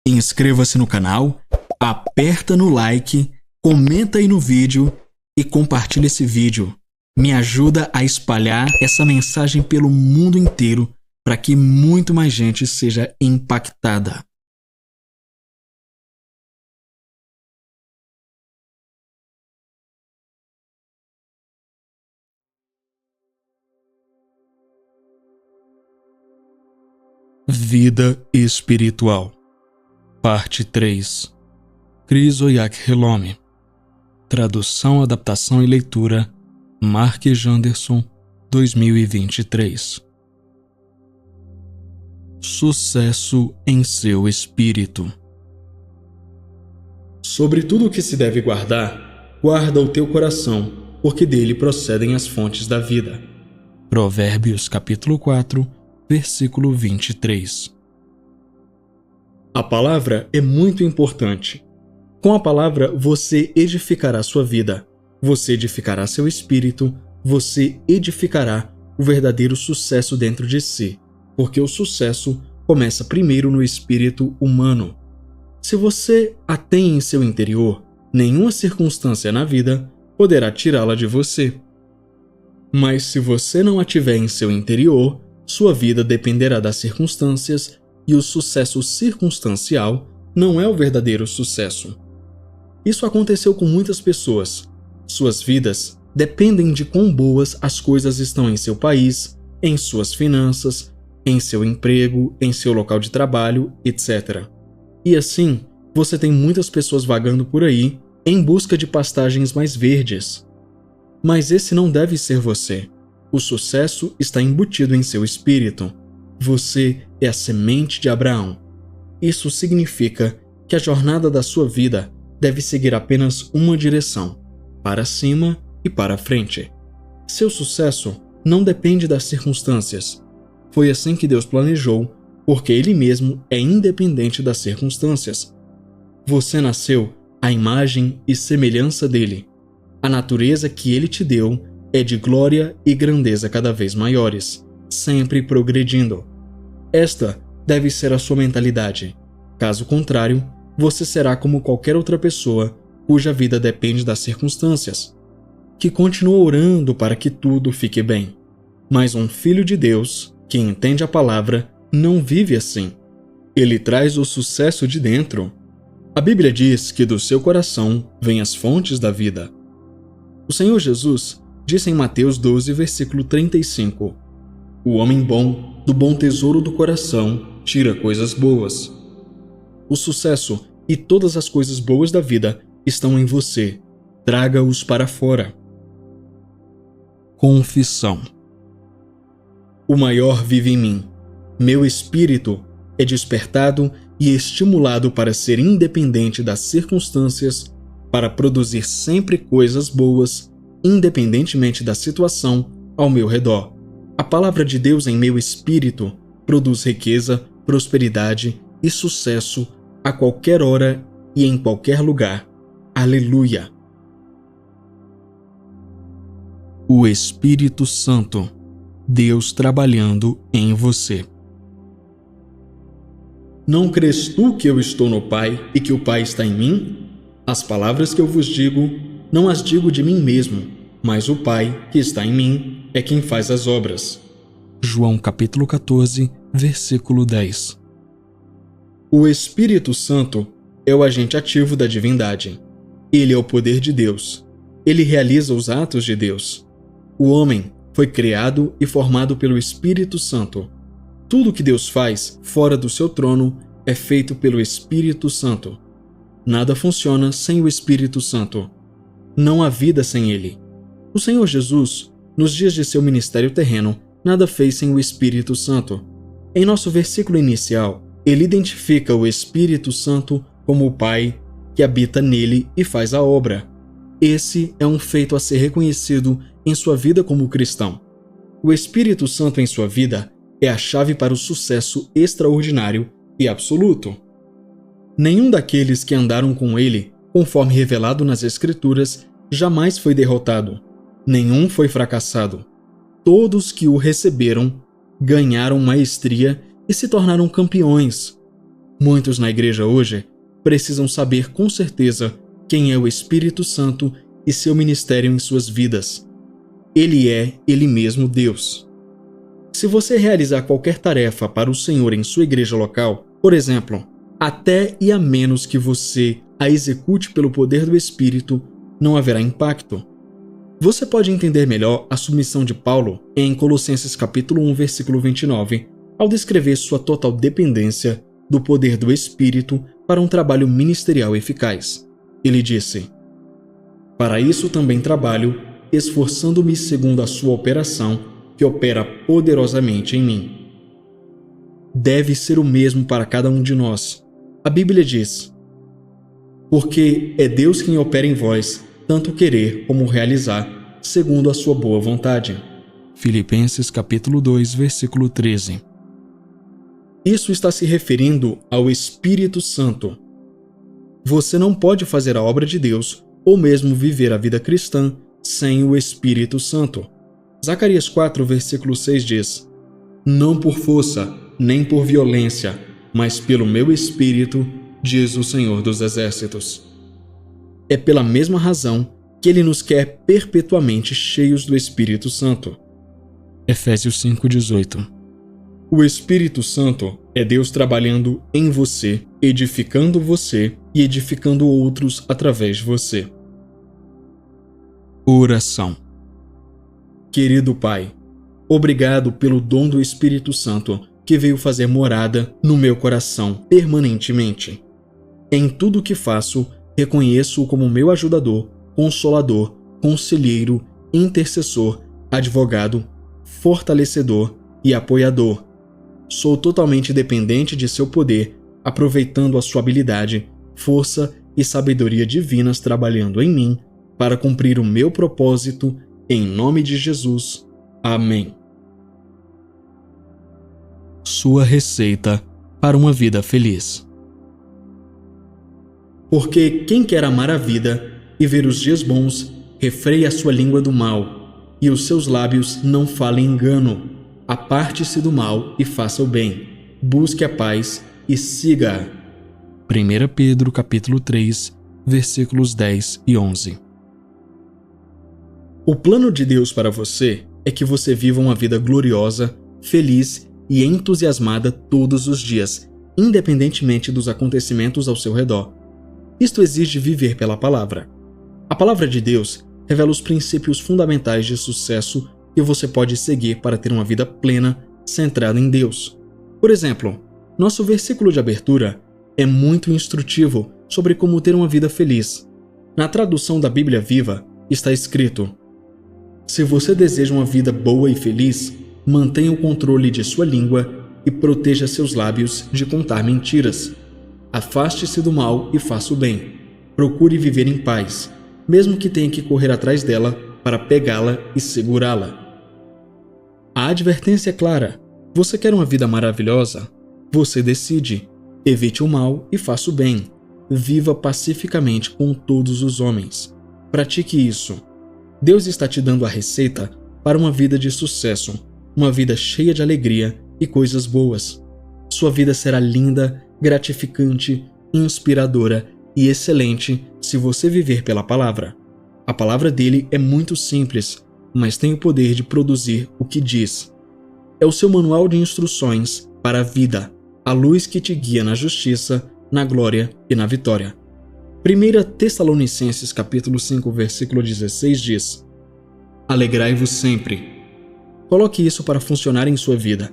Inscreva-se no canal, aperta no like, comenta aí no vídeo e compartilha esse vídeo. Me ajuda a espalhar essa mensagem pelo mundo inteiro para que muito mais gente seja impactada. Vida espiritual. Parte 3. Crisóyak Helome. Tradução, adaptação e leitura Mark Janderson, 2023. Sucesso em seu espírito. Sobre tudo o que se deve guardar, guarda o teu coração, porque dele procedem as fontes da vida. Provérbios capítulo 4, versículo 23. A palavra é muito importante. Com a palavra você edificará sua vida, você edificará seu espírito, você edificará o verdadeiro sucesso dentro de si, porque o sucesso começa primeiro no espírito humano. Se você a tem em seu interior, nenhuma circunstância na vida poderá tirá-la de você. Mas se você não a tiver em seu interior, sua vida dependerá das circunstâncias e o sucesso circunstancial não é o verdadeiro sucesso. Isso aconteceu com muitas pessoas. Suas vidas dependem de quão boas as coisas estão em seu país, em suas finanças, em seu emprego, em seu local de trabalho, etc. E assim, você tem muitas pessoas vagando por aí em busca de pastagens mais verdes. Mas esse não deve ser você. O sucesso está embutido em seu espírito. Você é a semente de Abraão. Isso significa que a jornada da sua vida deve seguir apenas uma direção, para cima e para frente. Seu sucesso não depende das circunstâncias. Foi assim que Deus planejou, porque Ele mesmo é independente das circunstâncias. Você nasceu à imagem e semelhança dele. A natureza que Ele te deu é de glória e grandeza cada vez maiores, sempre progredindo. Esta deve ser a sua mentalidade. Caso contrário, você será como qualquer outra pessoa cuja vida depende das circunstâncias, que continua orando para que tudo fique bem. Mas um filho de Deus, que entende a palavra, não vive assim. Ele traz o sucesso de dentro. A Bíblia diz que do seu coração vêm as fontes da vida. O Senhor Jesus disse em Mateus 12, versículo 35: O homem bom, do bom tesouro do coração, tira coisas boas. O sucesso e todas as coisas boas da vida estão em você. Traga-os para fora. Confissão. O maior vive em mim. Meu espírito é despertado e estimulado para ser independente das circunstâncias, para produzir sempre coisas boas, independentemente da situação ao meu redor. A palavra de Deus em meu espírito produz riqueza, prosperidade e sucesso a qualquer hora e em qualquer lugar. Aleluia! O Espírito Santo, Deus trabalhando em você. Não crês tu que eu estou no Pai e que o Pai está em mim? As palavras que eu vos digo, não as digo de mim mesmo, mas o Pai que está em mim é quem faz as obras. João capítulo 14, versículo 10. O Espírito Santo é o agente ativo da divindade. Ele é o poder de Deus. Ele realiza os atos de Deus. O homem foi criado e formado pelo Espírito Santo. Tudo que Deus faz fora do seu trono é feito pelo Espírito Santo. Nada funciona sem o Espírito Santo. Não há vida sem ele. O Senhor Jesus, nos dias de seu ministério terreno, nada fez sem o Espírito Santo. Em nosso versículo inicial, ele identifica o Espírito Santo como o Pai que habita nele e faz a obra. Esse é um feito a ser reconhecido em sua vida como cristão. O Espírito Santo em sua vida é a chave para o sucesso extraordinário e absoluto. Nenhum daqueles que andaram com ele, conforme revelado nas Escrituras, jamais foi derrotado. Nenhum foi fracassado. Todos que o receberam ganharam maestria e se tornaram campeões. Muitos na igreja hoje precisam saber com certeza quem é o Espírito Santo e seu ministério em suas vidas. Ele é Ele mesmo Deus. Se você realizar qualquer tarefa para o Senhor em sua igreja local, por exemplo, até e a menos que você a execute pelo poder do Espírito, não haverá impacto. Você pode entender melhor a submissão de Paulo em Colossenses capítulo 1, versículo 29, ao descrever sua total dependência do poder do Espírito para um trabalho ministerial eficaz. Ele disse: "Para isso também trabalho, esforçando-me segundo a sua operação, que opera poderosamente em mim." Deve ser o mesmo para cada um de nós. A Bíblia diz: "Porque é Deus quem opera em vós, tanto querer como realizar, segundo a sua boa vontade." Filipenses capítulo 2, versículo 13. Isso está se referindo ao Espírito Santo. Você não pode fazer a obra de Deus ou mesmo viver a vida cristã sem o Espírito Santo. Zacarias 4, versículo 6 diz: "Não por força, nem por violência, mas pelo meu Espírito, diz o Senhor dos Exércitos." É pela mesma razão que Ele nos quer perpetuamente cheios do Espírito Santo. Efésios 5:18. O Espírito Santo é Deus trabalhando em você, edificando você e edificando outros através de você. Oração. Querido Pai, obrigado pelo dom do Espírito Santo que veio fazer morada no meu coração permanentemente. Em tudo o que faço, reconheço-o como meu ajudador, consolador, conselheiro, intercessor, advogado, fortalecedor e apoiador. Sou totalmente dependente de seu poder, aproveitando a sua habilidade, força e sabedoria divinas trabalhando em mim para cumprir o meu propósito, em nome de Jesus. Amém. Sua receita para uma vida feliz. Porque quem quer amar a vida e ver os dias bons, refreia a sua língua do mal, e os seus lábios não falem engano. Aparte-se do mal e faça o bem. Busque a paz e siga-a. 1 Pedro capítulo 3, versículos 10 e 11. O plano de Deus para você é que você viva uma vida gloriosa, feliz e entusiasmada todos os dias, independentemente dos acontecimentos ao seu redor. Isto exige viver pela palavra. A palavra de Deus revela os princípios fundamentais de sucesso que você pode seguir para ter uma vida plena, centrada em Deus. Por exemplo, nosso versículo de abertura é muito instrutivo sobre como ter uma vida feliz. Na tradução da Bíblia Viva está escrito: "Se você deseja uma vida boa e feliz, mantenha o controle de sua língua e proteja seus lábios de contar mentiras. Afaste-se do mal e faça o bem. Procure viver em paz, mesmo que tenha que correr atrás dela para pegá-la e segurá-la." A advertência é clara. Você quer uma vida maravilhosa? Você decide. Evite o mal e faça o bem. Viva pacificamente com todos os homens. Pratique isso. Deus está te dando a receita para uma vida de sucesso, uma vida cheia de alegria e coisas boas. Sua vida será linda, gratificante, inspiradora e excelente se você viver pela palavra. A palavra dele é muito simples, mas tem o poder de produzir o que diz. É o seu manual de instruções para a vida, a luz que te guia na justiça, na glória e na vitória. 1 Tessalonicenses capítulo 5, versículo 16 diz: "Alegrai-vos sempre." Coloque isso para funcionar em sua vida.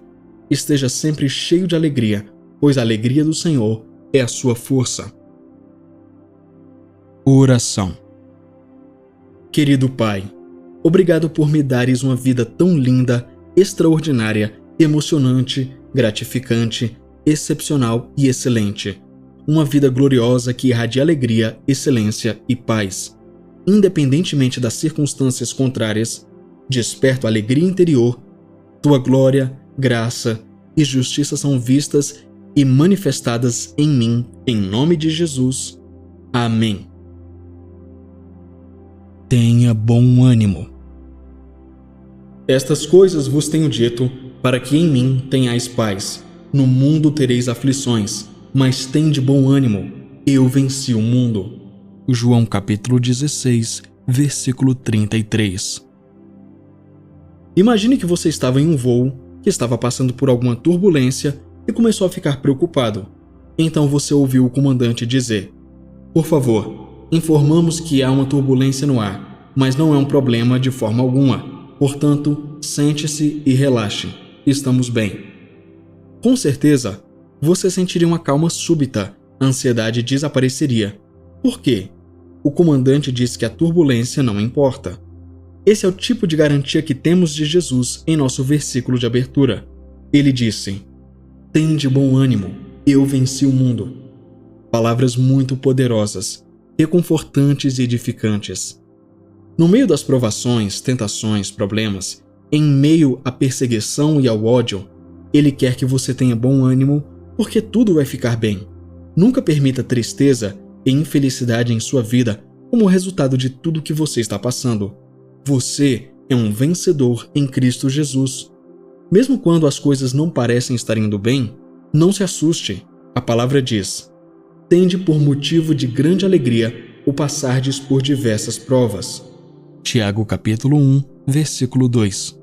Esteja sempre cheio de alegria, pois a alegria do Senhor é a sua força. Oração. Querido Pai, obrigado por me dares uma vida tão linda, extraordinária, emocionante, gratificante, excepcional e excelente. Uma vida gloriosa que irradia alegria, excelência e paz. Independentemente das circunstâncias contrárias, desperto a alegria interior. Tua glória, graça e justiça são vistas e manifestadas em mim, em nome de Jesus. Amém. Tenha bom ânimo. Estas coisas vos tenho dito, para que em mim tenhais paz. No mundo tereis aflições, mas tende bom ânimo, eu venci o mundo. João capítulo 16, versículo 33. Imagine que você estava em um voo, que estava passando por alguma turbulência e começou a ficar preocupado. Então você ouviu o comandante dizer: "Por favor, informamos que há uma turbulência no ar, mas não é um problema de forma alguma. Portanto, sente-se e relaxe. Estamos bem." Com certeza, você sentiria uma calma súbita, a ansiedade desapareceria. Por quê? O comandante disse que a turbulência não importa. Esse é o tipo de garantia que temos de Jesus em nosso versículo de abertura. Ele disse: "Tende bom ânimo, eu venci o mundo." Palavras muito poderosas, reconfortantes e edificantes. No meio das provações, tentações, problemas, em meio à perseguição e ao ódio, Ele quer que você tenha bom ânimo, porque tudo vai ficar bem. Nunca permita tristeza e infelicidade em sua vida como resultado de tudo que você está passando. Você é um vencedor em Cristo Jesus. Mesmo quando as coisas não parecem estar indo bem, não se assuste. A palavra diz: "Tende por motivo de grande alegria o passardes por diversas provas." Tiago capítulo 1, versículo 2.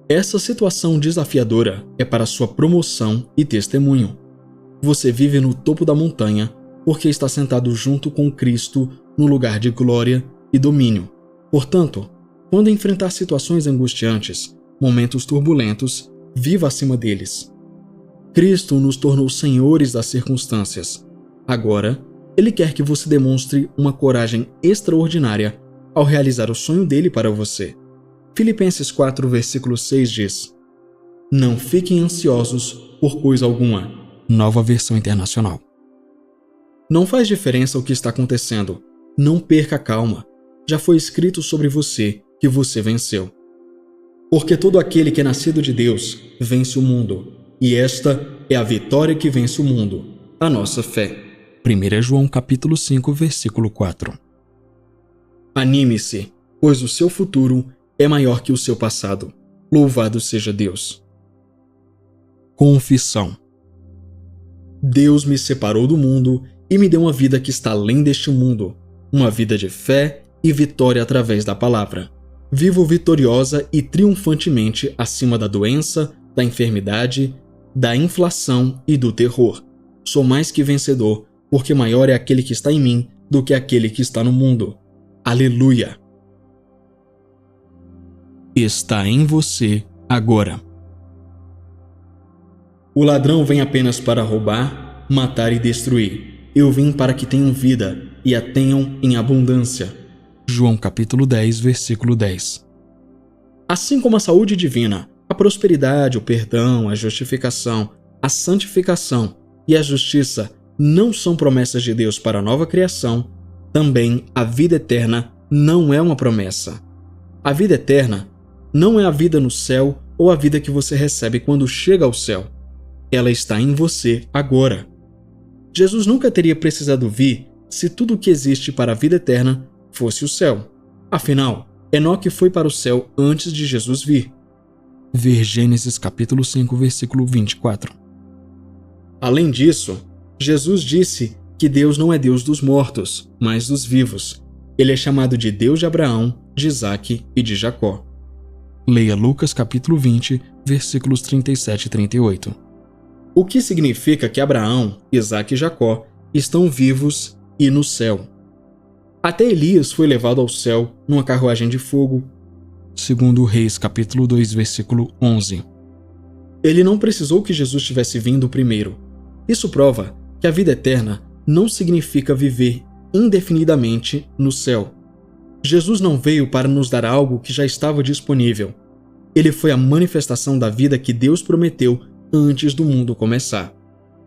Essa situação desafiadora é para sua promoção e testemunho. Você vive no topo da montanha porque está sentado junto com Cristo no lugar de glória e domínio. Portanto, quando enfrentar situações angustiantes, momentos turbulentos, viva acima deles. Cristo nos tornou senhores das circunstâncias. Agora, Ele quer que você demonstre uma coragem extraordinária ao realizar o sonho dele para você. Filipenses 4, versículo 6 diz: "Não fiquem ansiosos por coisa alguma." Nova Versão Internacional. Não faz diferença o que está acontecendo. Não perca a calma. Já foi escrito sobre você que você venceu. Porque todo aquele que é nascido de Deus vence o mundo. E esta é a vitória que vence o mundo, a nossa fé. 1 João capítulo 5, versículo 4. Anime-se, pois o seu futuro é maior que o seu passado. Louvado seja Deus. Confissão. Deus me separou do mundo e me deu uma vida que está além deste mundo. Uma vida de fé e vitória através da palavra. Vivo vitoriosa e triunfantemente acima da doença, da enfermidade, da inflação e do terror. Sou mais que vencedor, porque maior é aquele que está em mim do que aquele que está no mundo. Aleluia! Está em você agora. O ladrão vem apenas para roubar, matar e destruir. Eu vim para que tenham vida e a tenham em abundância. João capítulo 10, versículo 10. Assim como a saúde divina, a prosperidade, o perdão, a justificação, a santificação e a justiça não são promessas de Deus para a nova criação, também a vida eterna não é uma promessa. A vida eterna não é a vida no céu ou a vida que você recebe quando chega ao céu. Ela está em você agora. Jesus nunca teria precisado vir se tudo o que existe para a vida eterna fosse o céu. Afinal, Enoque foi para o céu antes de Jesus vir. Ver Gênesis capítulo 5, versículo 24. Além disso, Jesus disse que Deus não é Deus dos mortos, mas dos vivos. Ele é chamado de Deus de Abraão, de Isaque e de Jacó. Leia Lucas capítulo 20, versículos 37 e 38. O que significa que Abraão, Isaque e Jacó estão vivos e no céu. Até Elias foi levado ao céu numa carruagem de fogo. Segundo Reis capítulo 2, versículo 11. Ele não precisou que Jesus tivesse vindo primeiro. Isso prova que a vida eterna não significa viver indefinidamente no céu. Jesus não veio para nos dar algo que já estava disponível. Ele foi a manifestação da vida que Deus prometeu antes do mundo começar.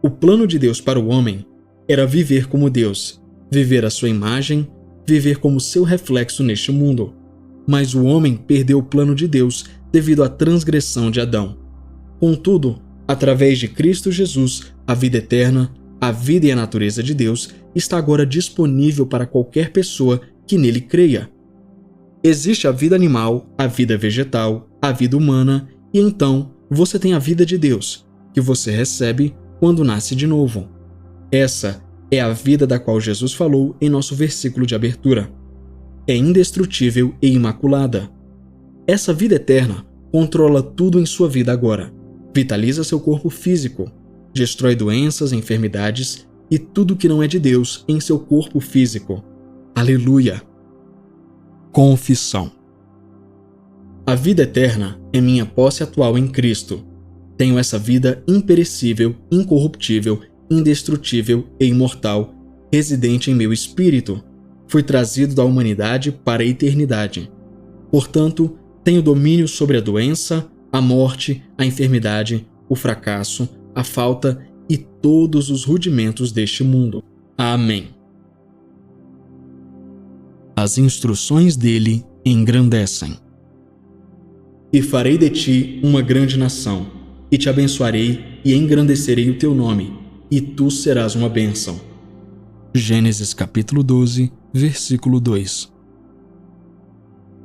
O plano de Deus para o homem era viver como Deus, viver a sua imagem, viver como seu reflexo neste mundo. Mas o homem perdeu o plano de Deus devido à transgressão de Adão. Contudo, através de Cristo Jesus, a vida eterna, a vida e a natureza de Deus está agora disponível para qualquer pessoa que nele creia. Existe a vida animal, a vida vegetal, a vida humana e então você tem a vida de Deus, que você recebe quando nasce de novo. Essa é a vida da qual Jesus falou em nosso versículo de abertura. É indestrutível e imaculada. Essa vida eterna controla tudo em sua vida agora, vitaliza seu corpo físico, destrói doenças, enfermidades e tudo que não é de Deus em seu corpo físico. Aleluia! Confissão. A vida eterna é minha posse atual em Cristo. Tenho essa vida imperecível, incorruptível, indestrutível e imortal, residente em meu espírito. Fui trazido da humanidade para a eternidade. Portanto, tenho domínio sobre a doença, a morte, a enfermidade, o fracasso, a falta e todos os rudimentos deste mundo. Amém. As instruções dele engrandecem. E farei de ti uma grande nação, e te abençoarei e engrandecerei o teu nome, e tu serás uma bênção. Gênesis capítulo 12, versículo 2.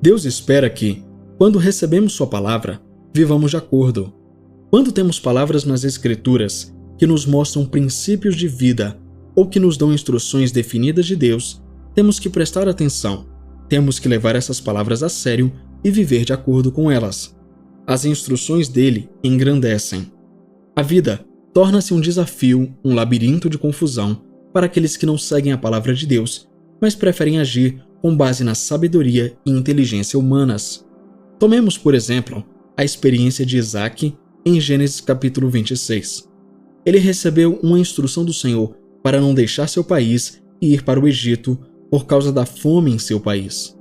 Deus espera que, quando recebemos sua palavra, vivamos de acordo. Quando temos palavras nas Escrituras que nos mostram princípios de vida ou que nos dão instruções definidas de Deus, temos que prestar atenção. Temos que levar essas palavras a sério e viver de acordo com elas. As instruções dele engrandecem. A vida torna-se um desafio, um labirinto de confusão para aqueles que não seguem a palavra de Deus, mas preferem agir com base na sabedoria e inteligência humanas. Tomemos, por exemplo, a experiência de Isaac em Gênesis capítulo 26. Ele recebeu uma instrução do Senhor para não deixar seu país e ir para o Egito por causa da fome em seu país.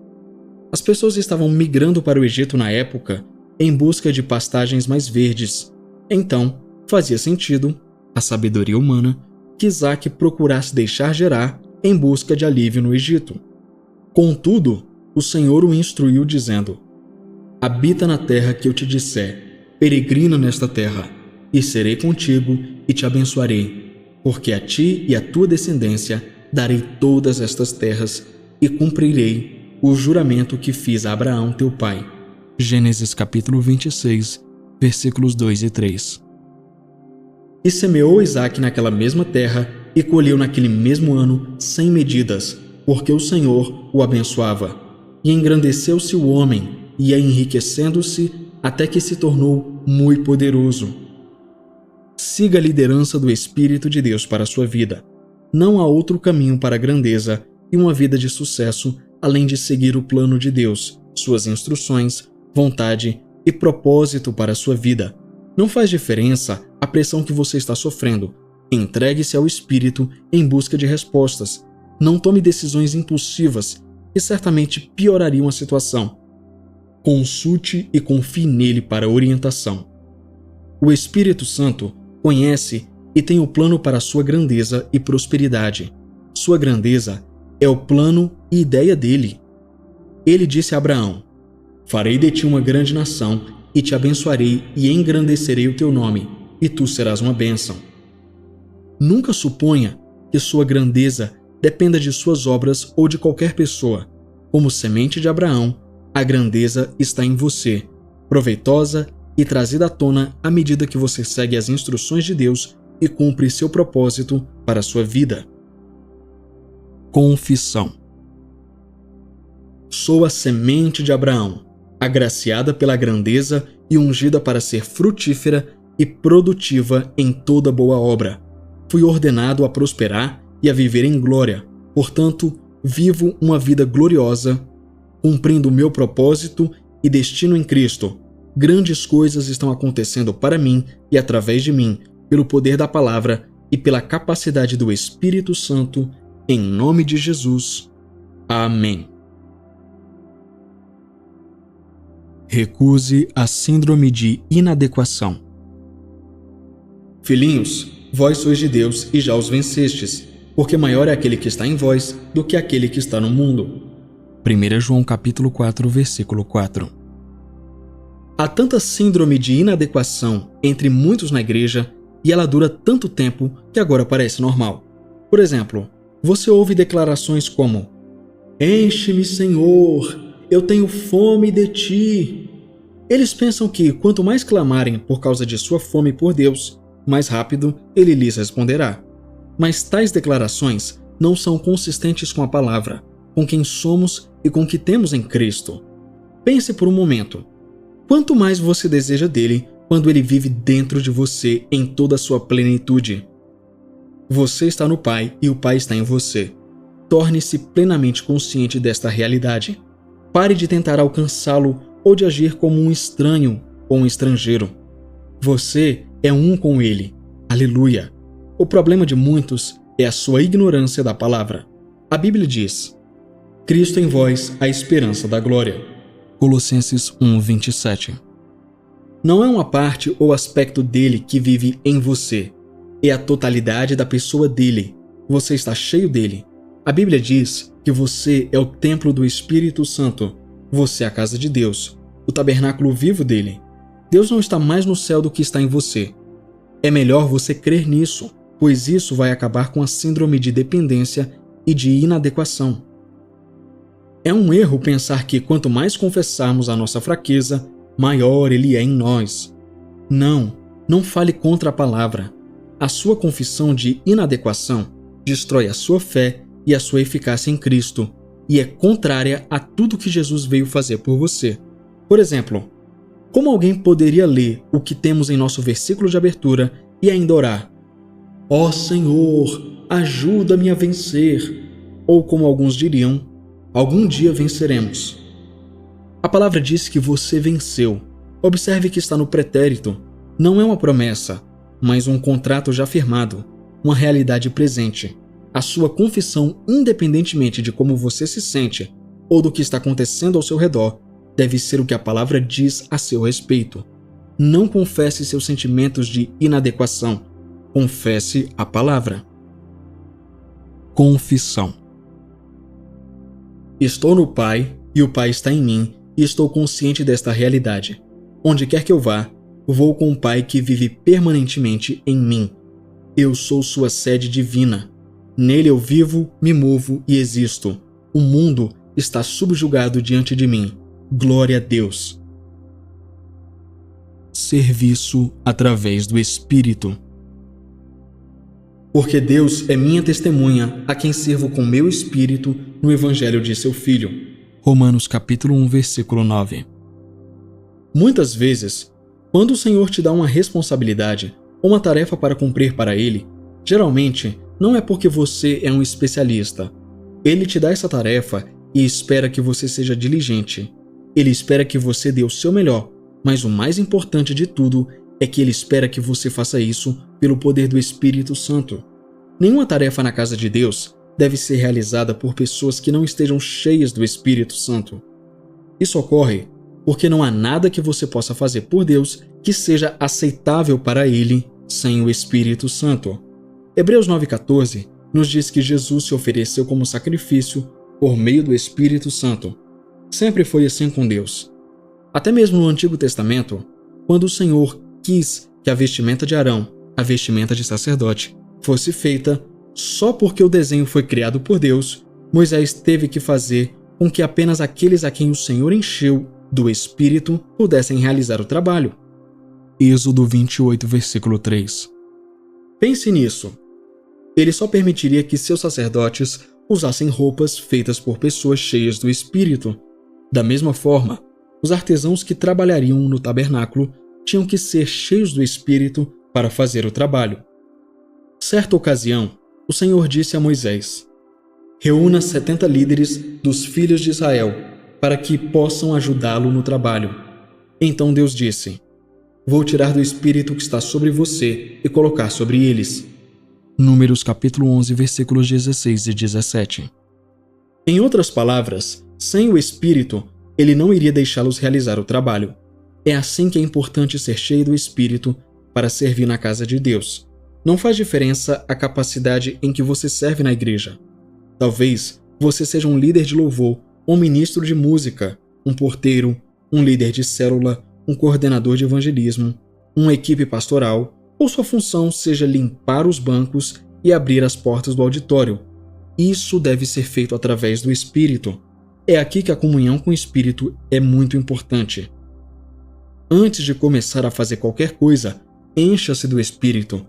As pessoas estavam migrando para o Egito na época em busca de pastagens mais verdes. Então, fazia sentido, a sabedoria humana, que Isaac procurasse deixar Gerar em busca de alívio no Egito. Contudo, o Senhor o instruiu dizendo: habita na terra que eu te disser, peregrina nesta terra, e serei contigo e te abençoarei, porque a ti e à tua descendência darei todas estas terras e cumprirei o juramento que fiz a Abraão teu pai. Gênesis capítulo 26, versículos 2 e 3. E semeou Isaac naquela mesma terra e colheu naquele mesmo ano 100 medidas, porque o Senhor o abençoava. E engrandeceu-se o homem, e ia enriquecendo-se até que se tornou muito poderoso. Siga a liderança do Espírito de Deus para a sua vida. Não há outro caminho para a grandeza e uma vida de sucesso além de seguir o plano de Deus, suas instruções, vontade e propósito para a sua vida. Não faz diferença a pressão que você está sofrendo. Entregue-se ao Espírito em busca de respostas. Não tome decisões impulsivas que certamente piorariam a situação. Consulte e confie nele para orientação. O Espírito Santo conhece e tem o plano para a sua grandeza e prosperidade. Sua grandeza é o plano e ideia dele. Ele disse a Abraão: farei de ti uma grande nação e te abençoarei e engrandecerei o teu nome, e tu serás uma bênção. Nunca suponha que sua grandeza dependa de suas obras ou de qualquer pessoa. Como semente de Abraão, a grandeza está em você, proveitosa e trazida à tona à medida que você segue as instruções de Deus e cumpre seu propósito para a sua vida. Confissão. Sou a semente de Abraão, agraciada pela grandeza e ungida para ser frutífera e produtiva em toda boa obra. Fui ordenado a prosperar e a viver em glória. Portanto, vivo uma vida gloriosa, cumprindo o meu propósito e destino em Cristo. Grandes coisas estão acontecendo para mim e através de mim, pelo poder da palavra e pela capacidade do Espírito Santo, em nome de Jesus. Amém. Recuse a síndrome de inadequação. Filhinhos, vós sois de Deus e já os vencestes, porque maior é aquele que está em vós do que aquele que está no mundo. 1 João capítulo 4, versículo 4. Há tanta síndrome de inadequação entre muitos na igreja e ela dura tanto tempo que agora parece normal. Por exemplo, você ouve declarações como: enche-me, Senhor, eu tenho fome de ti. Eles pensam que quanto mais clamarem por causa de sua fome por Deus, mais rápido ele lhes responderá. Mas tais declarações não são consistentes com a palavra, com quem somos e com o que temos em Cristo. Pense por um momento. Quanto mais você deseja dele quando ele vive dentro de você em toda a sua plenitude? Você está no Pai e o Pai está em você. Torne-se plenamente consciente desta realidade. Pare de tentar alcançá-lo ou de agir como um estranho ou um estrangeiro. Você é um com ele. Aleluia! O problema de muitos é a sua ignorância da palavra. A Bíblia diz: Cristo em vós, a esperança da glória. Colossenses 1:27. Não é uma parte ou aspecto dele que vive em você. É a totalidade da pessoa dele. Você está cheio dele. A Bíblia diz que você é o templo do Espírito Santo. Você é a casa de Deus, o tabernáculo vivo dele. Deus não está mais no céu do que está em você. É melhor você crer nisso, pois isso vai acabar com a síndrome de dependência e de inadequação. É um erro pensar que quanto mais confessarmos a nossa fraqueza, maior ele é em nós. Não fale contra a palavra. A sua confissão de inadequação destrói a sua fé e a sua eficácia em Cristo, e é contrária a tudo que Jesus veio fazer por você. Por exemplo, como alguém poderia ler o que temos em nosso versículo de abertura e ainda orar: Ó Senhor, ajuda-me a vencer. Ou como alguns diriam: algum dia venceremos. A palavra diz que você venceu. Observe que está no pretérito. Não é uma promessa, mas um contrato já firmado, uma realidade presente. A sua confissão, independentemente de como você se sente ou do que está acontecendo ao seu redor, deve ser o que a palavra diz a seu respeito. Não confesse seus sentimentos de inadequação. Confesse a palavra. Confissão. Estou no Pai e o Pai está em mim e estou consciente desta realidade. Onde quer que eu vá, vou com o Pai que vive permanentemente em mim. Eu sou sua sede divina. Nele eu vivo, me movo e existo. O mundo está subjugado diante de mim. Glória a Deus. Serviço através do Espírito. Porque Deus é minha testemunha, a quem sirvo com meu espírito no Evangelho de seu Filho. Romanos capítulo 1, versículo 9. Muitas vezes, quando o Senhor te dá uma responsabilidade ou uma tarefa para cumprir para Ele, geralmente não é porque você é um especialista. Ele te dá essa tarefa e espera que você seja diligente. Ele espera que você dê o seu melhor, mas o mais importante de tudo é que Ele espera que você faça isso pelo poder do Espírito Santo. Nenhuma tarefa na casa de Deus deve ser realizada por pessoas que não estejam cheias do Espírito Santo. Isso ocorre porque não há nada que você possa fazer por Deus que seja aceitável para Ele sem o Espírito Santo. Hebreus 9,14 nos diz que Jesus se ofereceu como sacrifício por meio do Espírito Santo. Sempre foi assim com Deus. Até mesmo no Antigo Testamento, quando o Senhor quis que a vestimenta de Arão, a vestimenta de sacerdote, fosse feita só porque o desenho foi criado por Deus, Moisés teve que fazer com que apenas aqueles a quem o Senhor encheu do Espírito pudessem realizar o trabalho. Êxodo 28, versículo 3. Pense nisso. Ele só permitiria que seus sacerdotes usassem roupas feitas por pessoas cheias do Espírito. Da mesma forma, os artesãos que trabalhariam no tabernáculo tinham que ser cheios do Espírito para fazer o trabalho. Certa ocasião, o Senhor disse a Moisés: reúna 70 líderes dos filhos de Israel para que possam ajudá-lo no trabalho. Então Deus disse: vou tirar do Espírito que está sobre você e colocar sobre eles. Números capítulo 11, versículos 16 e 17. Em outras palavras, sem o Espírito, ele não iria deixá-los realizar o trabalho. É assim que é importante ser cheio do Espírito para servir na casa de Deus. Não faz diferença a capacidade em que você serve na igreja. Talvez você seja um líder de louvor, um ministro de música, um porteiro, um líder de célula, um coordenador de evangelismo, uma equipe pastoral, ou sua função seja limpar os bancos e abrir as portas do auditório. Isso deve ser feito através do Espírito. É aqui que a comunhão com o Espírito é muito importante. Antes de começar a fazer qualquer coisa, Encha-se do Espírito.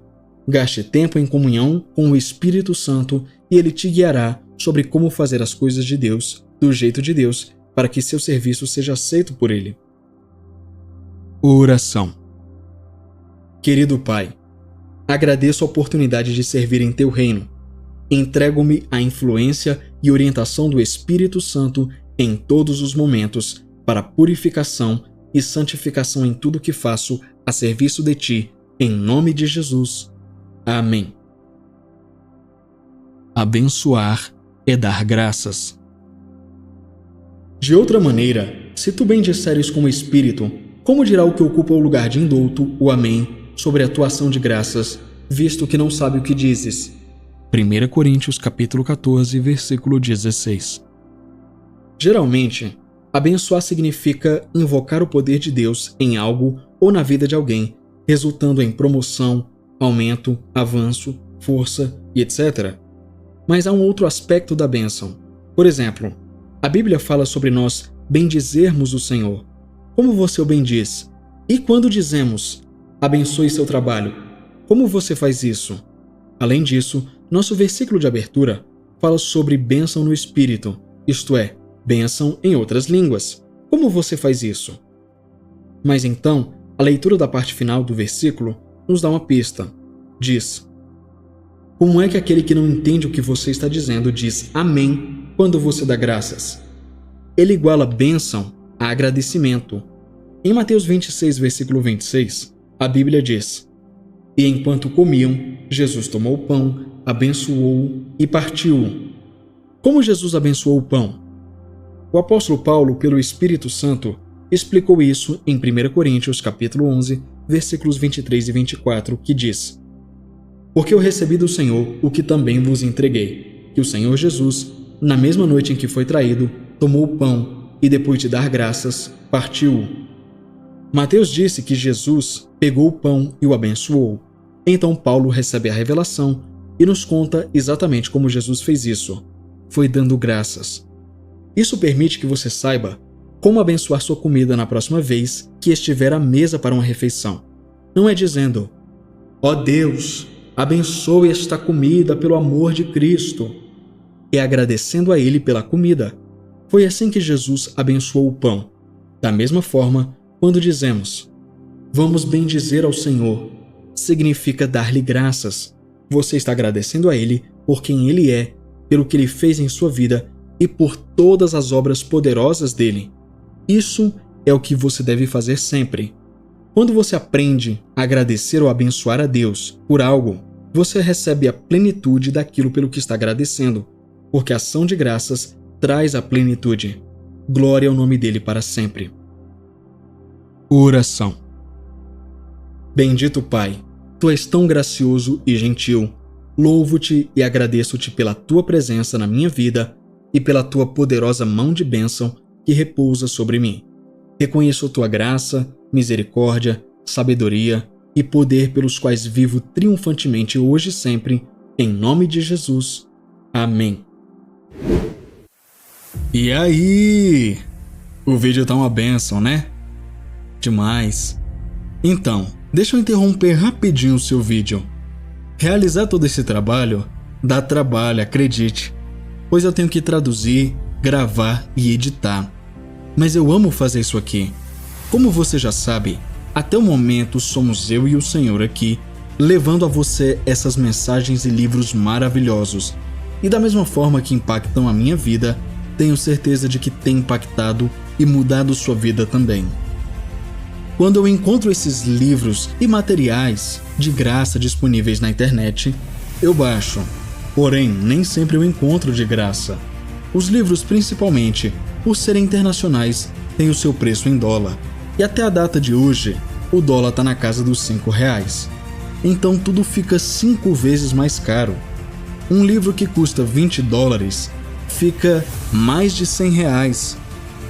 Gaste tempo em comunhão com o Espírito Santo e ele te guiará sobre como fazer as coisas de Deus, do jeito de Deus, para que seu serviço seja aceito por ele. Oração. Querido Pai, agradeço a oportunidade de servir em Teu reino. Entrego-me à influência e orientação do Espírito Santo em todos os momentos para purificação e santificação em tudo que faço a serviço de Ti, em nome de Jesus. Amém. Abençoar é dar graças. De outra maneira, se tu bendisseres com o Espírito, como dirá o que ocupa o lugar de indulto, o Amém, sobre a tua ação de graças, visto que não sabe o que dizes? 1 Coríntios capítulo 14, versículo 16. Geralmente, abençoar significa invocar o poder de Deus em algo ou na vida de alguém, resultando em promoção, aumento, avanço, força e etc. Mas há um outro aspecto da bênção. Por exemplo, a Bíblia fala sobre nós bendizermos o Senhor. Como você o bendiz? E quando dizemos, abençoe seu trabalho, como você faz isso? Além disso, nosso versículo de abertura fala sobre bênção no Espírito, isto é, bênção em outras línguas. Como você faz isso? Mas então, a leitura da parte final do versículo nos dá uma pista. Diz: como é que aquele que não entende o que você está dizendo diz amém quando você dá graças? Ele iguala bênção a agradecimento. Em Mateus 26, versículo 26, a Bíblia diz: e enquanto comiam, Jesus tomou o pão, abençoou-o e partiu-o. Como Jesus abençoou o pão? O apóstolo Paulo, pelo Espírito Santo, explicou isso em 1 Coríntios capítulo 11, versículos 23 e 24, que diz: porque eu recebi do Senhor o que também vos entreguei, que o Senhor Jesus, na mesma noite em que foi traído, tomou o pão e, depois de dar graças, partiu-o. Mateus disse que Jesus pegou o pão e o abençoou. Então Paulo recebe a revelação e nos conta exatamente como Jesus fez isso. Foi dando graças. Isso permite que você saiba como abençoar sua comida na próxima vez que estiver à mesa para uma refeição. Não é dizendo: ó Deus, abençoe esta comida pelo amor de Cristo. É agradecendo a Ele pela comida. Foi assim que Jesus abençoou o pão. Da mesma forma, quando dizemos, vamos bendizer ao Senhor, significa dar-lhe graças. Você está agradecendo a Ele por quem Ele é, pelo que Ele fez em sua vida e por todas as obras poderosas dele. Isso é o que você deve fazer sempre. Quando você aprende a agradecer ou abençoar a Deus por algo, você recebe a plenitude daquilo pelo que está agradecendo, porque a ação de graças traz a plenitude. Glória ao nome dele para sempre. Oração. Bendito Pai, Tu és tão gracioso e gentil. Louvo-te e agradeço-te pela Tua presença na minha vida e pela Tua poderosa mão de bênção que repousa sobre mim. Reconheço Tua graça, misericórdia, sabedoria e poder pelos quais vivo triunfantemente hoje e sempre, em nome de Jesus. Amém. E aí? O vídeo tá uma bênção, né? Demais. Então, deixa eu interromper rapidinho o seu vídeo. Realizar todo esse trabalho dá trabalho, acredite, pois eu tenho que traduzir, gravar e editar. Mas eu amo fazer isso aqui. Como você já sabe, até o momento somos eu e o Senhor aqui, levando a você essas mensagens e livros maravilhosos. E da mesma forma que impactam a minha vida, tenho certeza de que tem impactado e mudado sua vida também. Quando eu encontro esses livros e materiais de graça disponíveis na internet, eu baixo. Porém, nem sempre eu encontro de graça. Os livros, principalmente, por serem internacionais, têm o seu preço em dólar. E até a data de hoje, o dólar está na casa dos R$5. Então tudo fica 5 vezes mais caro. Um livro que custa $20 fica mais de R$100.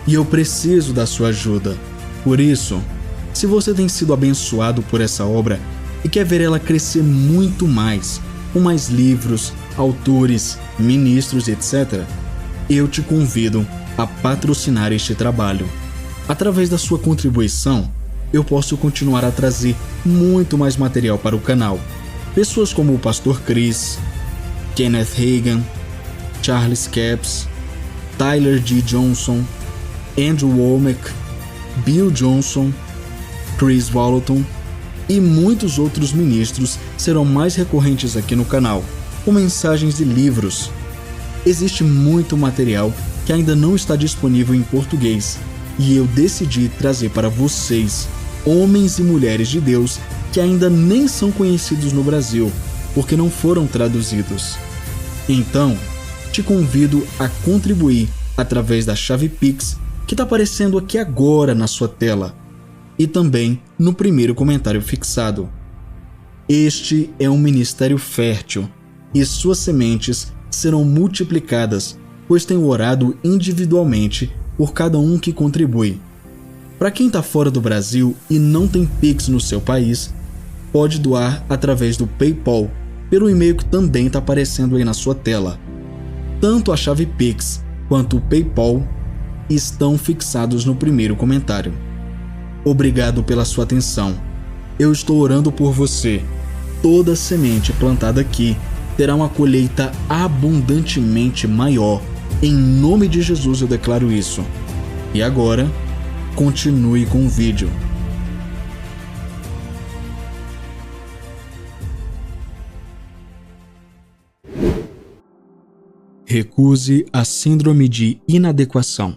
E eu preciso da sua ajuda. Por isso, se você tem sido abençoado por essa obra e quer ver ela crescer muito mais, com mais livros, autores, ministros, etc., eu te convido a patrocinar este trabalho. Através da sua contribuição, eu posso continuar a trazer muito mais material para o canal. Pessoas como o Pastor Chris, Kenneth Hagin, Charles Capps, Tyler D. Johnson, Andrew Womack, Bill Johnson, Chris Vallotton e muitos outros ministros serão mais recorrentes aqui no canal, com mensagens e livros. Existe muito material que ainda não está disponível em português e eu decidi trazer para vocês, homens e mulheres de Deus que ainda nem são conhecidos no Brasil, porque não foram traduzidos. Então, te convido a contribuir através da chave Pix que está aparecendo aqui agora na sua tela e também no primeiro comentário fixado. Este é um ministério fértil e suas sementes serão multiplicadas, pois tenho orado individualmente por cada um que contribui. Para quem está fora do Brasil e não tem Pix no seu país, pode doar através do PayPal, pelo e-mail que também está aparecendo aí na sua tela. Tanto a chave Pix quanto o PayPal estão fixados no primeiro comentário. Obrigado pela sua atenção. Eu estou orando por você. Toda semente plantada aqui terá uma colheita abundantemente maior. Em nome de Jesus eu declaro isso. E agora, continue com o vídeo. Recuse a síndrome de inadequação.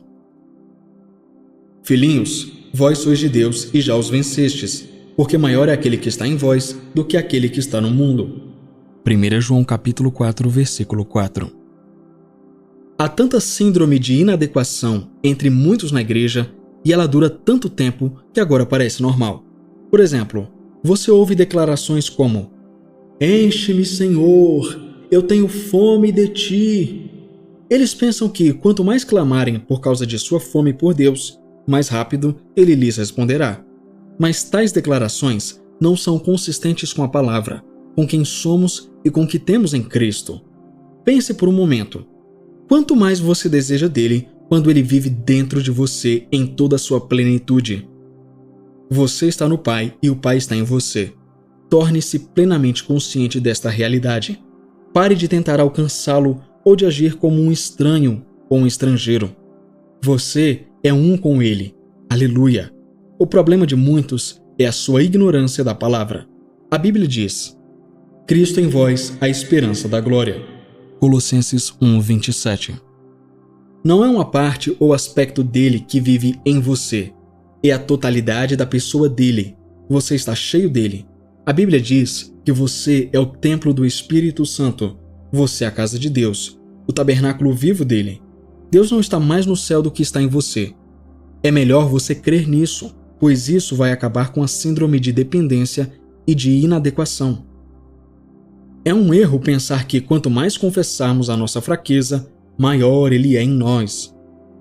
Filhinhos, vós sois de Deus e já os vencestes, porque maior é aquele que está em vós do que aquele que está no mundo. 1 João capítulo 4, versículo 4. Há tanta síndrome de inadequação entre muitos na igreja e ela dura tanto tempo que agora parece normal. Por exemplo, você ouve declarações como: "Enche-me, Senhor, eu tenho fome de ti." Eles pensam que quanto mais clamarem por causa de sua fome por Deus, mais rápido ele lhes responderá. Mas tais declarações não são consistentes com a palavra, com quem somos e com o que temos em Cristo. Pense por um momento. Quanto mais você deseja dele quando ele vive dentro de você em toda a sua plenitude? Você está no Pai e o Pai está em você. Torne-se plenamente consciente desta realidade. Pare de tentar alcançá-lo ou de agir como um estranho ou um estrangeiro. Você é um com ele. Aleluia! O problema de muitos é a sua ignorância da palavra. A Bíblia diz: Cristo em vós, a esperança da glória. Colossenses 1:27. Não é uma parte ou aspecto dele que vive em você. É a totalidade da pessoa dele. Você está cheio dele. A Bíblia diz que você é o templo do Espírito Santo. Você é a casa de Deus, o tabernáculo vivo dele. Deus não está mais no céu do que está em você. É melhor você crer nisso, pois isso vai acabar com a síndrome de dependência e de inadequação. É um erro pensar que quanto mais confessarmos a nossa fraqueza, maior ele é em nós.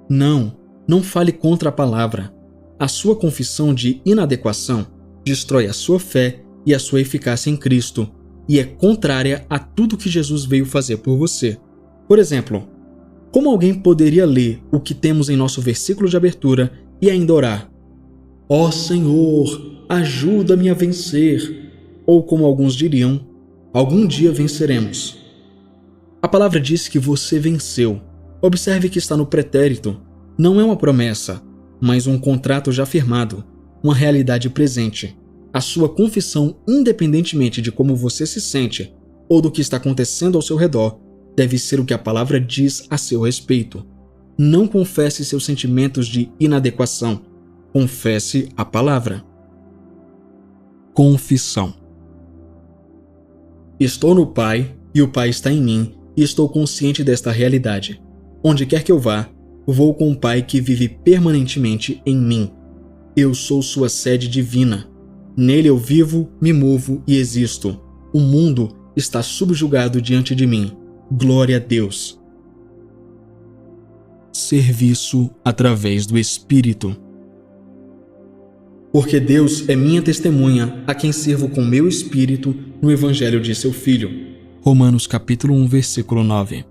Não fale contra a palavra. A sua confissão de inadequação destrói a sua fé e a sua eficácia em Cristo, e é contrária a tudo que Jesus veio fazer por você. Por exemplo, como alguém poderia ler o que temos em nosso versículo de abertura e ainda orar: "Ó Senhor, ajuda-me a vencer", ou como alguns diriam: "Algum dia venceremos"? A palavra diz que você venceu. Observe que está no pretérito. Não é uma promessa, mas um contrato já firmado, uma realidade presente. A sua confissão, independentemente de como você se sente ou do que está acontecendo ao seu redor, deve ser o que a palavra diz a seu respeito. Não confesse seus sentimentos de inadequação. Confesse a palavra. Confissão. Estou no Pai e o Pai está em mim e estou consciente desta realidade. Onde quer que eu vá, vou com o Pai que vive permanentemente em mim. Eu sou sua sede divina. Nele eu vivo, me movo e existo. O mundo está subjugado diante de mim. Glória a Deus. Serviço através do Espírito. Porque Deus é minha testemunha, a quem sirvo com meu espírito no Evangelho de seu Filho. Romanos capítulo 1, versículo 9.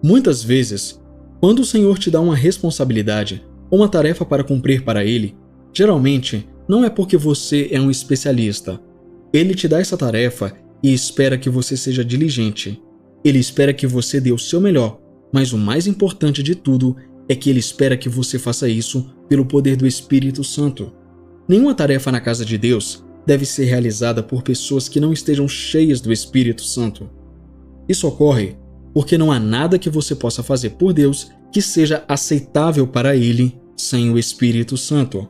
Muitas vezes, quando o Senhor te dá uma responsabilidade ou uma tarefa para cumprir para Ele, Geralmente, não é porque você é um especialista. Ele te dá essa tarefa e espera que você seja diligente. Ele espera que você dê o seu melhor, mas o mais importante de tudo é que ele espera que você faça isso pelo poder do Espírito Santo. Nenhuma tarefa na casa de Deus deve ser realizada por pessoas que não estejam cheias do Espírito Santo. Isso ocorre porque não há nada que você possa fazer por Deus que seja aceitável para Ele sem o Espírito Santo.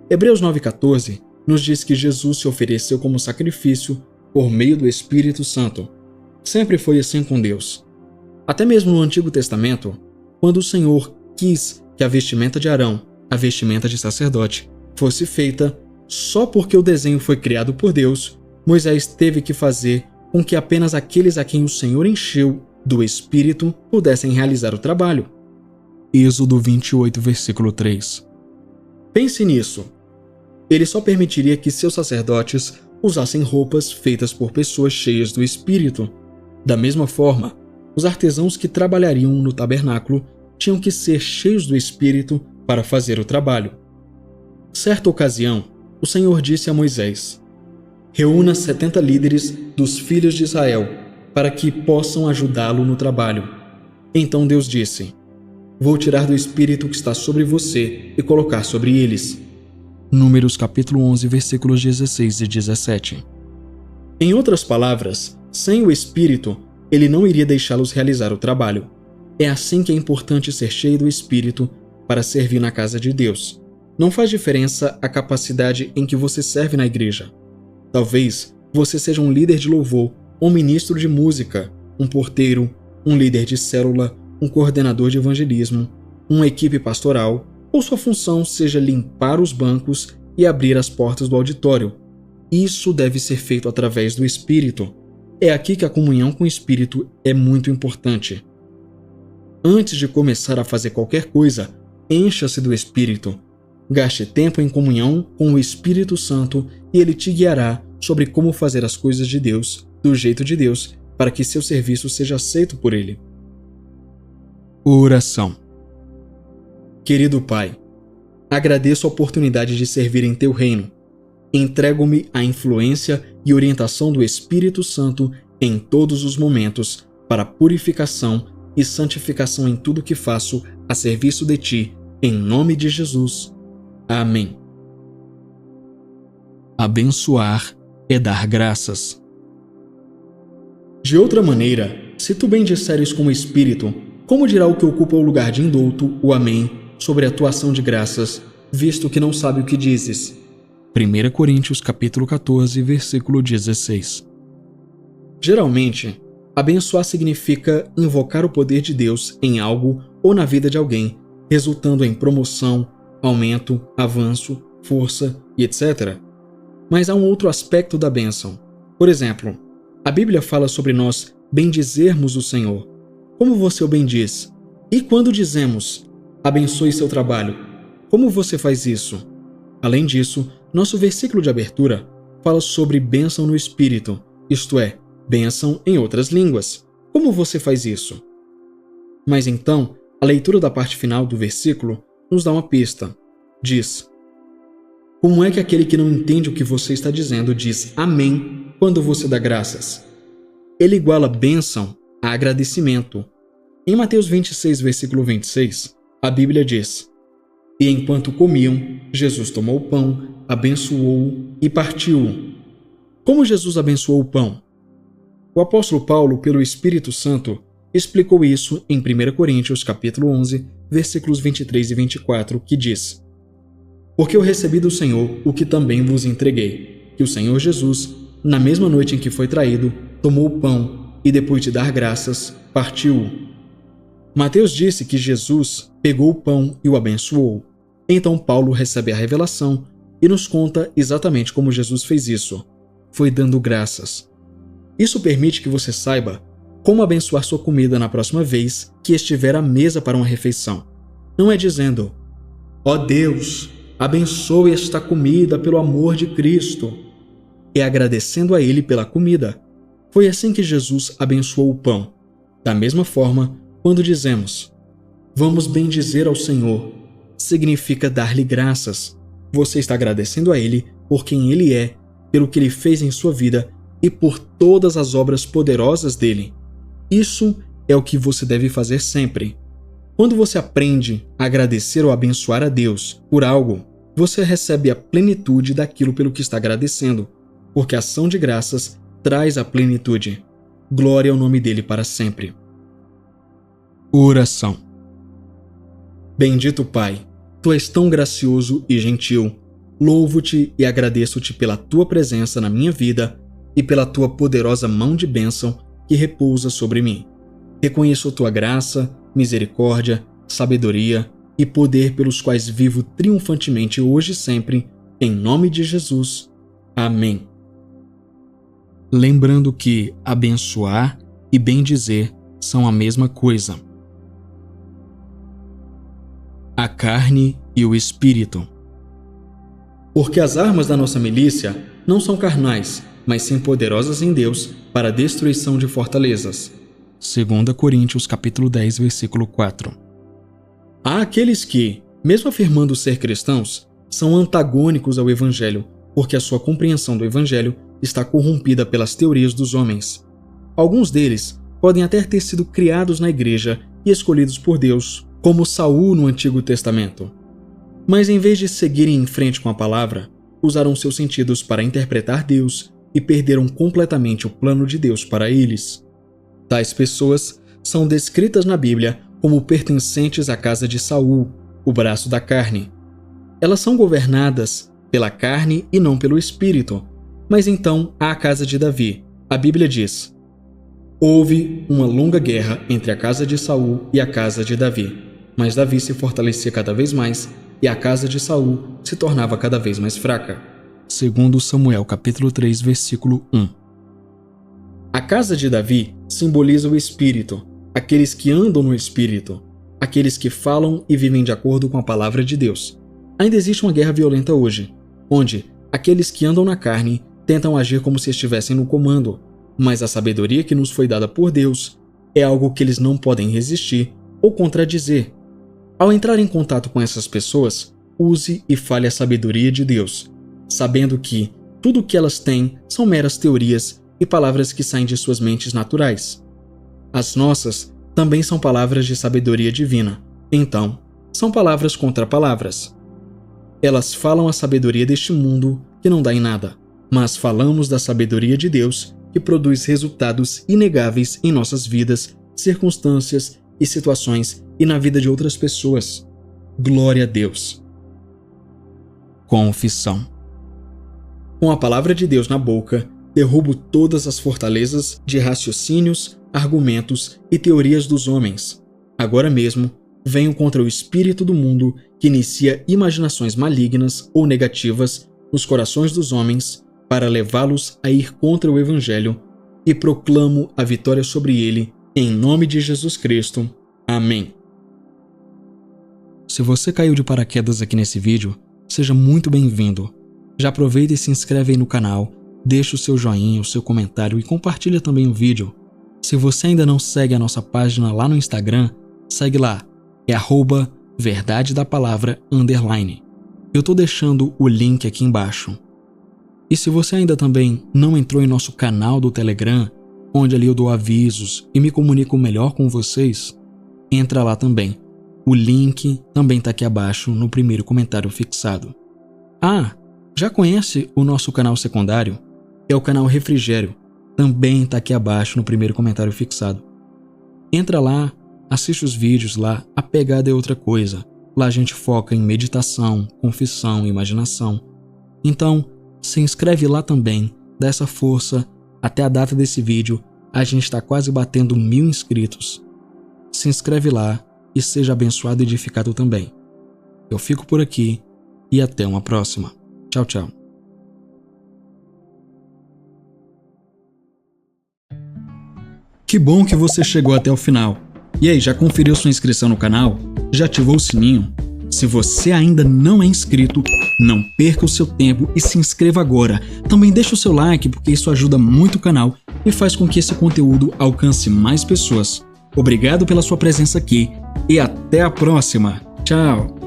Hebreus 9,14 nos diz que Jesus se ofereceu como sacrifício por meio do Espírito Santo. Sempre foi assim com Deus. Até mesmo no Antigo Testamento, quando o Senhor quis que a vestimenta de Arão, a vestimenta de sacerdote, fosse feita só porque o desenho foi criado por Deus, Moisés teve que fazer com que apenas aqueles a quem o Senhor encheu do Espírito pudessem realizar o trabalho. Êxodo 28, versículo 3. Pense nisso. Ele só permitiria que seus sacerdotes usassem roupas feitas por pessoas cheias do Espírito. Da mesma forma, os artesãos que trabalhariam no tabernáculo tinham que ser cheios do Espírito para fazer o trabalho. Certa ocasião, o Senhor disse a Moisés: reúna 70 líderes dos filhos de Israel para que possam ajudá-lo no trabalho. Então Deus disse: vou tirar do Espírito que está sobre você e colocar sobre eles. Números capítulo 11, versículos 16 e 17. Em outras palavras, sem o Espírito, ele não iria deixá-los realizar o trabalho. É assim que é importante ser cheio do Espírito para servir na casa de Deus. Não faz diferença a capacidade em que você serve na igreja. Talvez você seja um líder de louvor, um ministro de música, um porteiro, um líder de célula, um coordenador de evangelismo, uma equipe pastoral, ou sua função seja limpar os bancos e abrir as portas do auditório. Isso deve ser feito através do Espírito. É aqui que a comunhão com o Espírito é muito importante. Antes de começar a fazer qualquer coisa, encha-se do Espírito. Gaste tempo em comunhão com o Espírito Santo e ele te guiará sobre como fazer as coisas de Deus, do jeito de Deus, para que seu serviço seja aceito por ele. Oração. Querido Pai, agradeço a oportunidade de servir em Teu reino. Entrego-me à influência e orientação do Espírito Santo em todos os momentos para purificação e santificação em tudo que faço a serviço de Ti, em nome de Jesus. Amém. Abençoar é dar graças. De outra maneira, se tu bendisseres com o Espírito, como dirá o que ocupa o lugar de indulto, o Amém, sobre a tua ação de graças, visto que não sabe o que dizes? 1 Coríntios capítulo 14, versículo 16. Geralmente, abençoar significa invocar o poder de Deus em algo ou na vida de alguém, resultando em promoção, aumento, avanço, força e etc. Mas há um outro aspecto da bênção. Por exemplo, a Bíblia fala sobre nós bendizermos o Senhor. Como você o bendiz? E quando dizemos, abençoe seu trabalho, como você faz isso? Além disso, nosso versículo de abertura fala sobre bênção no Espírito, isto é, bênção em outras línguas. Como você faz isso? Mas então, a leitura da parte final do versículo nos dá uma pista. Diz: como é que aquele que não entende o que você está dizendo diz amém quando você dá graças? Ele iguala bênção a agradecimento. Em Mateus 26, versículo 26, a Bíblia diz: e enquanto comiam, Jesus tomou o pão, abençoou-o e partiu-o. Como Jesus abençoou o pão? O apóstolo Paulo, pelo Espírito Santo, explicou isso em 1 Coríntios capítulo 11, versículos 23 e 24, que diz: porque eu recebi do Senhor o que também vos entreguei, que o Senhor Jesus, na mesma noite em que foi traído, tomou o pão e, depois de dar graças, partiu-o. Mateus disse que Jesus pegou o pão e o abençoou. Então Paulo recebe a revelação e nos conta exatamente como Jesus fez isso. Foi dando graças. Isso permite que você saiba como abençoar sua comida na próxima vez que estiver à mesa para uma refeição. Não é dizendo: ó Deus, abençoe esta comida pelo amor de Cristo. É agradecendo a Ele pela comida. Foi assim que Jesus abençoou o pão. Da mesma forma, quando dizemos, vamos bendizer ao Senhor, significa dar-lhe graças. você está agradecendo a Ele por quem Ele é, pelo que Ele fez em sua vida e por todas as obras poderosas dele. Isso é o que você deve fazer sempre. Quando você aprende a agradecer ou abençoar a Deus por algo, você recebe a plenitude daquilo pelo que está agradecendo, porque a ação de graças traz a plenitude. Glória ao nome dele para sempre. Oração. Bendito Pai, Tu és tão gracioso e gentil. Louvo-te e agradeço-te pela Tua presença na minha vida e pela Tua poderosa mão de bênção que repousa sobre mim. Reconheço a Tua graça, misericórdia, sabedoria e poder pelos quais vivo triunfantemente hoje e sempre, em nome de Jesus. Amém. Lembrando que abençoar e bendizer são a mesma coisa. A carne e o espírito. Porque as armas da nossa milícia não são carnais, mas sim poderosas em Deus para a destruição de fortalezas. 2 Coríntios capítulo 10, versículo 4. Há aqueles que, mesmo afirmando ser cristãos, são antagônicos ao Evangelho, porque a sua compreensão do Evangelho está corrompida pelas teorias dos homens. Alguns deles podem até ter sido criados na igreja e escolhidos por Deus, como Saul no Antigo Testamento. Mas em vez de seguirem em frente com a palavra, usaram seus sentidos para interpretar Deus e perderam completamente o plano de Deus para eles. Tais pessoas são descritas na Bíblia como pertencentes à casa de Saul, o braço da carne. Elas são governadas pela carne e não pelo espírito. Mas então há a casa de Davi. A Bíblia diz: houve uma longa guerra entre a casa de Saul e a casa de Davi. Mas Davi se fortalecia cada vez mais e a casa de Saul se tornava cada vez mais fraca. 2 Samuel capítulo 3, versículo 1. A casa de Davi simboliza o Espírito, aqueles que andam no Espírito, aqueles que falam e vivem de acordo com a palavra de Deus. Ainda existe uma guerra violenta hoje, onde aqueles que andam na carne tentam agir como se estivessem no comando, mas a sabedoria que nos foi dada por Deus é algo que eles não podem resistir ou contradizer. Ao entrar em contato com essas pessoas, use e fale a sabedoria de Deus, sabendo que tudo o que elas têm são meras teorias e palavras que saem de suas mentes naturais. As nossas também são palavras de sabedoria divina, então, são palavras contra palavras. Elas falam a sabedoria deste mundo que não dá em nada, mas falamos da sabedoria de Deus que produz resultados inegáveis em nossas vidas, circunstâncias e situações e na vida de outras pessoas. Glória a Deus. Confissão. Com a palavra de Deus na boca, derrubo todas as fortalezas de raciocínios, argumentos e teorias dos homens. Agora mesmo, venho contra o espírito do mundo que inicia imaginações malignas ou negativas nos corações dos homens para levá-los a ir contra o Evangelho e proclamo a vitória sobre ele em nome de Jesus Cristo. Amém. Se você caiu de paraquedas aqui nesse vídeo, seja muito bem-vindo. Já aproveita e se inscreve aí no canal, deixa o seu joinha, o seu comentário e compartilha também o vídeo. Se você ainda não segue a nossa página lá no Instagram, segue lá, é @verdadedapalavra_. Eu tô deixando o link aqui embaixo. E se você ainda também não entrou em nosso canal do Telegram, onde ali eu dou avisos e me comunico melhor com vocês, entra lá também. O link também tá aqui abaixo no primeiro comentário fixado. Ah, já conhece o nosso canal secundário? É o canal Refrigério. Também tá aqui abaixo no primeiro comentário fixado. Entra lá, assiste os vídeos lá, a pegada é outra coisa. Lá a gente foca em meditação, confissão, imaginação. Então, se inscreve lá também, dá essa força. Até a data desse vídeo, a gente está quase batendo 1000 inscritos. Se inscreve lá e seja abençoado e edificado também. Eu fico por aqui e até uma próxima. Tchau, tchau. Que bom que você chegou até o final. E aí, já conferiu sua inscrição no canal? Já ativou o sininho? Se você ainda não é inscrito, não perca o seu tempo e se inscreva agora. Também deixa o seu like porque isso ajuda muito o canal e faz com que esse conteúdo alcance mais pessoas. Obrigado pela sua presença aqui e até a próxima. Tchau!